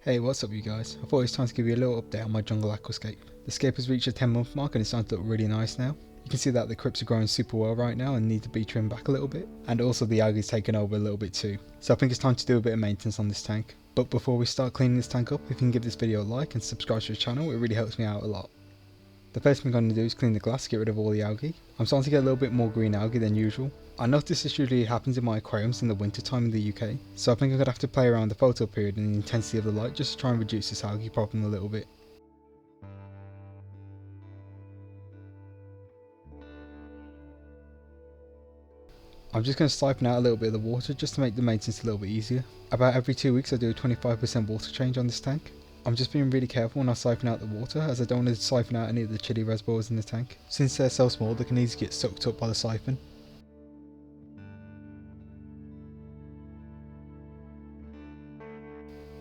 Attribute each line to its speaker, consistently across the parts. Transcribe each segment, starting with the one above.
Speaker 1: Hey, what's up you guys? I thought it was time to give you a little update on my Jungle Aquascape. The scape has reached a 10-month mark and it's starting to look really nice now. You can see that the crypts are growing super well right now and need to be trimmed back a little bit. And also the algae's taken over a little bit too. So I think it's time to do a bit of maintenance on this tank. But before we start cleaning this tank up, if you can give this video a like and subscribe to the channel, it really helps me out a lot. The first thing I'm going to do is clean the glass, get rid of all the algae. I'm starting to get a little bit more green algae than usual. I notice this usually happens in my aquariums in the winter time in the UK, so I think I'm going to have to play around the photo period and the intensity of the light just to try and reduce this algae problem a little bit. I'm just going to siphon out a little bit of the water just to make the maintenance a little bit easier. About every 2 weeks I do a 25% water change on this tank. I'm just being really careful when I siphon out the water, as I don't want to siphon out any of the chili reservoirs in the tank. Since they're so small, they can easily get sucked up by the siphon.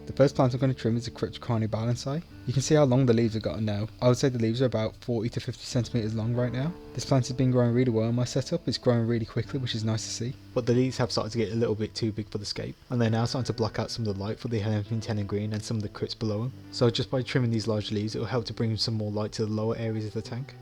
Speaker 1: The first plant I'm going to trim is the Crypts balansae. You can see how long the leaves have gotten now. I would say the leaves are about 40 to 50 centimeters long right now. This plant has been growing really well in my setup. It's growing really quickly, which is nice to see. But the leaves have started to get a little bit too big for the scape, and they're now starting to block out some of the light for the Helianthemum tenon green and some of the Crypts below them. So just by trimming these large leaves, it will help to bring some more light to the lower areas of the tank.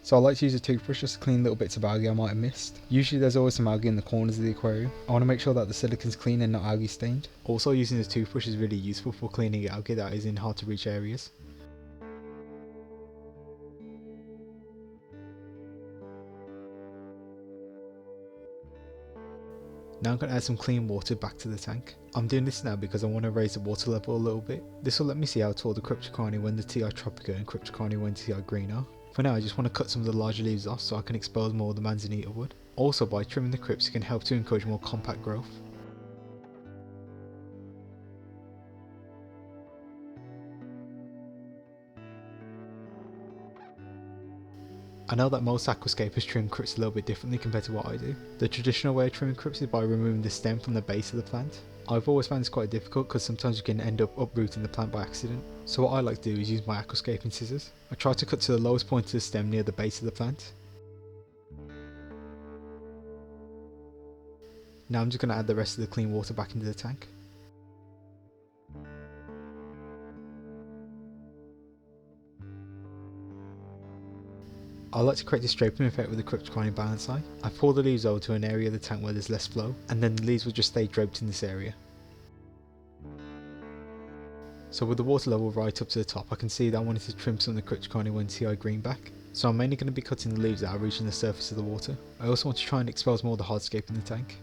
Speaker 1: So I like to use a toothbrush just to clean little bits of algae I might have missed. Usually there's always some algae in the corners of the aquarium. I want to make sure that the silicon's clean and not algae stained. Also, using the toothbrush is really useful for cleaning algae that is in hard to reach areas. Now I'm going to add some clean water back to the tank. I'm doing this now because I want to raise the water level a little bit. This will let me see how tall the Cryptocarni when the TI Tropica and Cryptocarni when TI green are. For now I just want to cut some of the larger leaves off so I can expose more of the manzanita wood. Also, by trimming the crypts it can help to encourage more compact growth. I know that most aquascapers trim crypts a little bit differently compared to what I do. The traditional way of trimming crypts is by removing the stem from the base of the plant. I've always found this quite difficult because sometimes you can end up uprooting the plant by accident. So what I like to do is use my aquascaping scissors. I try to cut to the lowest point of the stem near the base of the plant. Now I'm just going to add the rest of the clean water back into the tank. I like to create this draping effect with the Cryptocarni balansae. I pour the leaves over to an area of the tank where there's less flow, and then the leaves will just stay draped in this area. So with the water level right up to the top, I can see that I wanted to trim some of the Cryptocarni when TI green back. So I'm mainly going to be cutting the leaves that are reaching the surface of the water. I also want to try and expose more of the hardscape in the tank.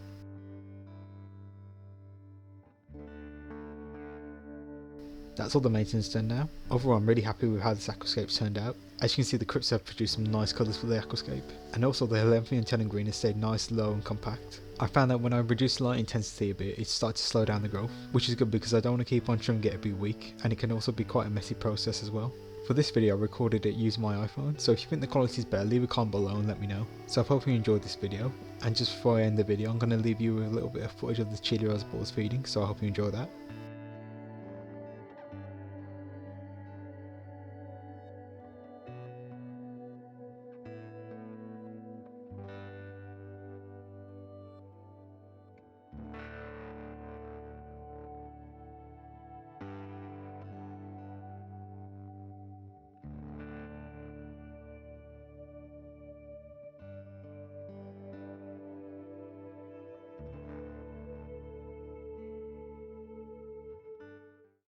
Speaker 1: That's all the maintenance done now. Overall I'm really happy with how this aquascape turned out. As you can see, the crypts have produced some nice colours for the aquascape, and also the Helianthemum tenon green has stayed nice, low and compact. I found that when I reduced the light intensity a bit, it started to slow down the growth, which is good because I don't want to keep on trimming it every week, and it can also be quite a messy process as well. For this video I recorded it using my iPhone, so if you think the quality is better, leave a comment below and let me know. So I hope you enjoyed this video, and just before I end the video I'm going to leave you with a little bit of footage of the chili reservoirs feeding, so I hope you enjoy that.